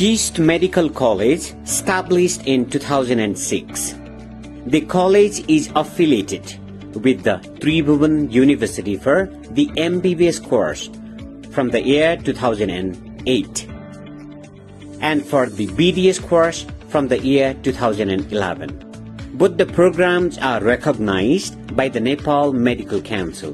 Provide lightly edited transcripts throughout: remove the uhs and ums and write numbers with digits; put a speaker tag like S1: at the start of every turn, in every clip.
S1: KIST Medical College, established in 2006. The college is affiliated with the Tribhuvan University for the MBBS course from the year 2008 and for the BDS course from the year 2011. Both the programs are recognized by the Nepal Medical Council.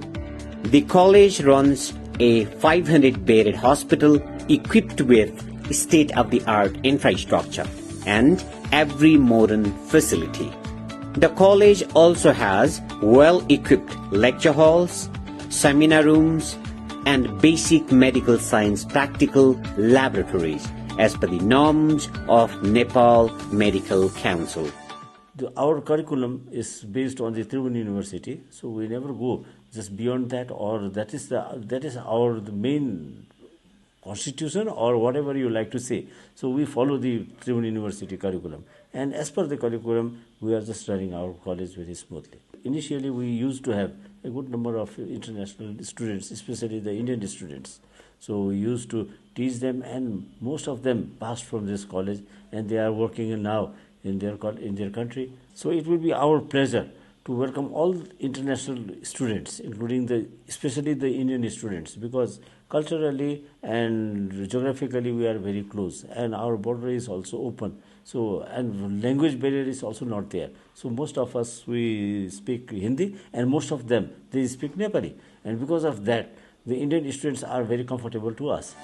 S1: The college runs a 500-bedded hospital equipped with state-of-the-art infrastructure and every modern facility. The college also has well-equipped lecture halls, seminar rooms, and basic medical science practical laboratories as per the norms of Nepal Medical Council.
S2: Our curriculum is based on the Tribhuvan University, so we never go just beyond that, or that is the main constitution, or whatever you like to say. So we follow the Tribhuvan University curriculum, and as per the curriculum, we are just running our college very smoothly. Initially, we used to have a good number of international students, especially the Indian students. So we used to teach them, and most of them passed from this college, and they are working now in their country. So it will be our pleasure to welcome all international students, including especially the Indian students, because culturally and geographically we are very close, and our border is also open. So, and language barrier is also not there. So most of us, we speak Hindi, and most of them, they speak Nepali. And because of that, the Indian students are very comfortable to us.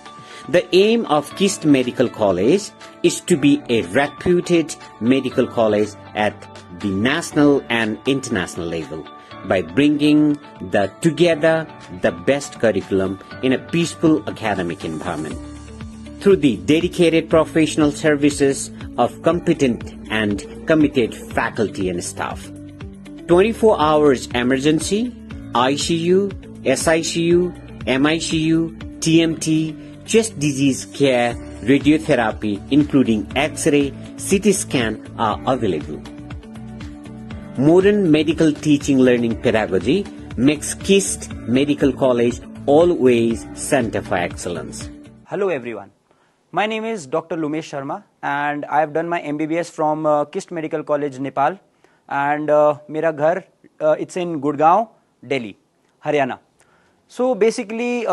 S1: The aim of KIST Medical College is to be a reputed medical college at the national and international level by bringing together the best curriculum in a peaceful academic environment through the dedicated professional services of competent and committed faculty and staff. 24 hours emergency, ICU, SICU, MICU, TMT, chest disease care, radiotherapy, including X-ray, CT scan are available. Modern medical teaching learning pedagogy makes KIST Medical College always center for excellence.
S3: Hello everyone. My name is Dr. Lumesh Sharma, and I have done my MBBS from KIST Medical College, Nepal, and मेरा घर it's in Gurgaon, Delhi, Haryana. So basically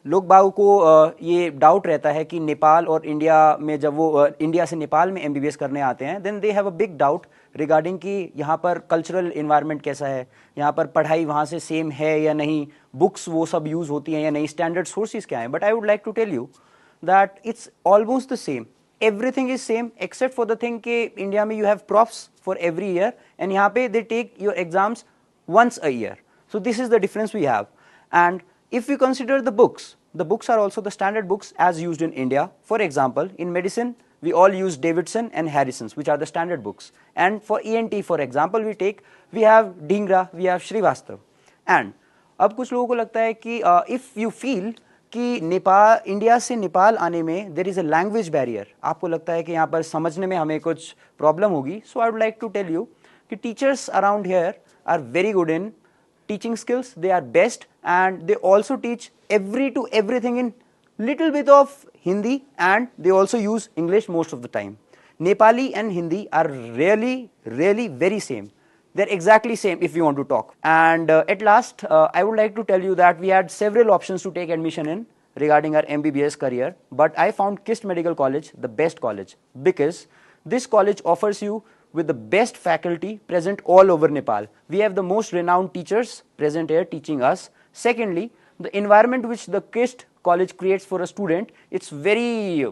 S3: लोग बागों को ये doubt रहता है कि नेपाल और इंडिया में जब वो इंडिया से नेपाल में MBBS करने आते हैं, then they have a big doubt regarding कि यहाँ पर कल्चरल इन्वायरमेंट कैसा है, यहाँ पर पढ़ाई वहाँ से सेम है या नहीं, बुक्स वो सब यूज़ होती हैं या नहीं, स्टैंडर्ड सोर्सेज क्या हैं. But I would like to tell you that it's almost the same. Everything is same except for the thing कि इंडिया में you have profs for every year, and यहाँ पे they take your exams once a year. So this is the difference we have. And if we consider the books are also the standard books as used in India. For example, in medicine, we all use Davidson and Harrison's, which are the standard books. And for ENT, for example, we have Dhingra, we have Srivastav. And अब कुछ लोगों को लगता है कि if you feel कि Nepal, India से नेपाल आने में there is a language barrier, आपको लगता है कि यहाँ पर समझने में हमें कुछ प्रॉब्लम होगी. So I would like to tell you कि teachers around here are very good in teaching skills. They are best, and they also teach everything in little bit of Hindi, and they also use English most of the time. Nepali and Hindi are really very same. They're exactly same if you want to talk. And at last, I would like to tell you that we had several options to take admission in regarding our MBBS career, but I found KIST Medical College the best college, because this college offers you with the best faculty present all over Nepal. We have the most renowned teachers present here teaching us. Secondly, the environment which the KIST college creates for a student, it's very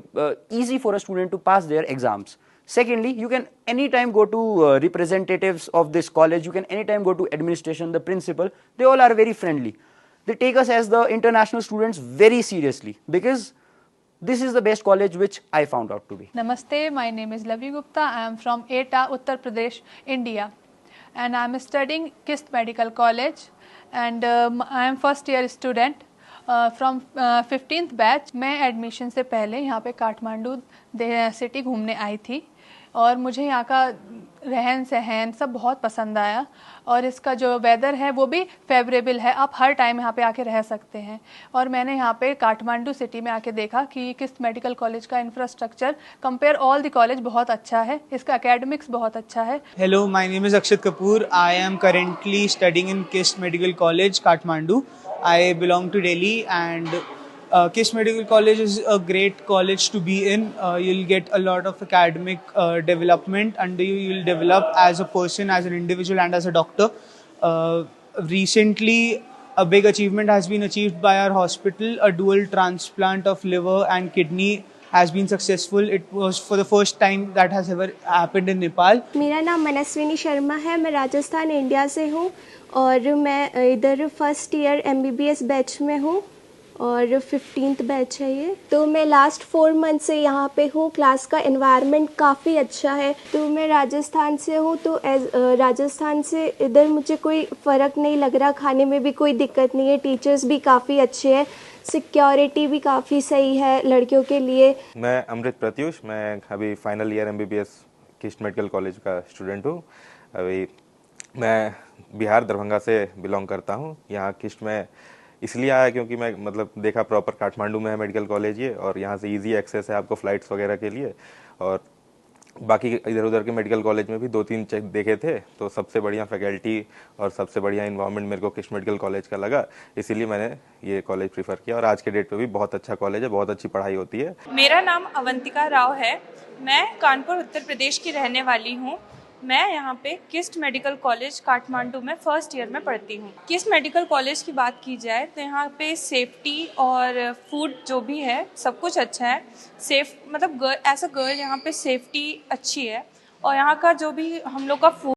S3: easy for a student to pass their exams. Secondly, you can anytime go to representatives of this college, you can anytime go to administration, the principal, they all are very friendly. They take us as the international students very seriously, because this is the best college which I found out to be.
S4: Namaste, my name is Lavi Gupta. I am from Etah, Uttar Pradesh, India, and I am studying KIST Medical College, and I am first year student from 15th batch. मैं admission से पहले यहाँ पे Kathmandu city घूमने आई थी. और मुझे यहाँ का रहन सहन सब बहुत पसंद आया और इसका जो वेदर है वो भी फेवरेबल है, आप हर टाइम यहाँ पे आके रह सकते हैं। और मैंने यहाँ पे काठमांडू सिटी में आके देखा कि किस्ट मेडिकल कॉलेज का infrastructure compare all the college बहुत अच्छा है, इसका एकेडमिक्स बहुत अच्छा है।
S5: Hello, my name is Akshat Kapoor. I am currently studying in KIST Medical College, Kathmandu. I belong to Delhi, and KIST Medical College is a great college to be in. You'll get a lot of academic development, and you'll develop as a person, as an individual, and as a doctor. Recently, a big achievement has been achieved by our hospital. A dual transplant of liver and kidney has been successful. It was for the first time that has ever happened in Nepal.
S6: मेरा नाम मनस्विनी शर्मा है, मैं Rajasthan India से हूँ और मैं इधर first year MBBS batch में हूँ और 15th बैच है ये। तो मैं लास्ट 4 मंथ से यहाँ पे हूँ। क्लास का एनवायरनमेंट काफ़ी अच्छा है। तो मैं राजस्थान से हूँ, तो राजस्थान से इधर मुझे कोई फ़र्क नहीं लग रहा, खाने में भी कोई दिक्कत नहीं है, टीचर्स भी काफ़ी अच्छे हैं, सिक्योरिटी भी काफ़ी सही है लड़कियों के लिए।
S7: मैं अमृत प्रत्युष, मैं अभी final year MBBS KIST medical college का स्टूडेंट हूँ। अभी मैं बिहार दरभंगा से बिलोंग करता हूँ। यहाँ किस्ट में इसलिए आया क्योंकि मैं देखा प्रॉपर काठमांडू में है मेडिकल कॉलेज ये, और यहाँ से इजी एक्सेस है आपको फ़्लाइट्स वगैरह के लिए। और बाकी इधर उधर के मेडिकल कॉलेज में भी 2-3 चेक देखे थे, तो सबसे बढ़िया फैकल्टी और सबसे बढ़िया इन्वायरमेंट मेरे को किस्ट मेडिकल कॉलेज का लगा, इसीलिए मैंने ये कॉलेज प्रीफर किया। और आज के डेट पे भी बहुत अच्छा कॉलेज है, बहुत अच्छी पढ़ाई होती है।
S8: मेरा नाम अवंतिका राव है, मैं कानपुर उत्तर प्रदेश की रहने वाली हूँ। मैं यहाँ पे किस्ट मेडिकल कॉलेज काठमांडू में फर्स्ट ईयर में पढ़ती हूँ। किस्ट मेडिकल कॉलेज की बात की जाए तो यहाँ पे सेफ्टी और फूड जो भी है सब कुछ अच्छा है। सेफ एज अ गर्ल यहाँ पे सेफ्टी अच्छी है, और यहाँ का जो भी हम लोग का फूड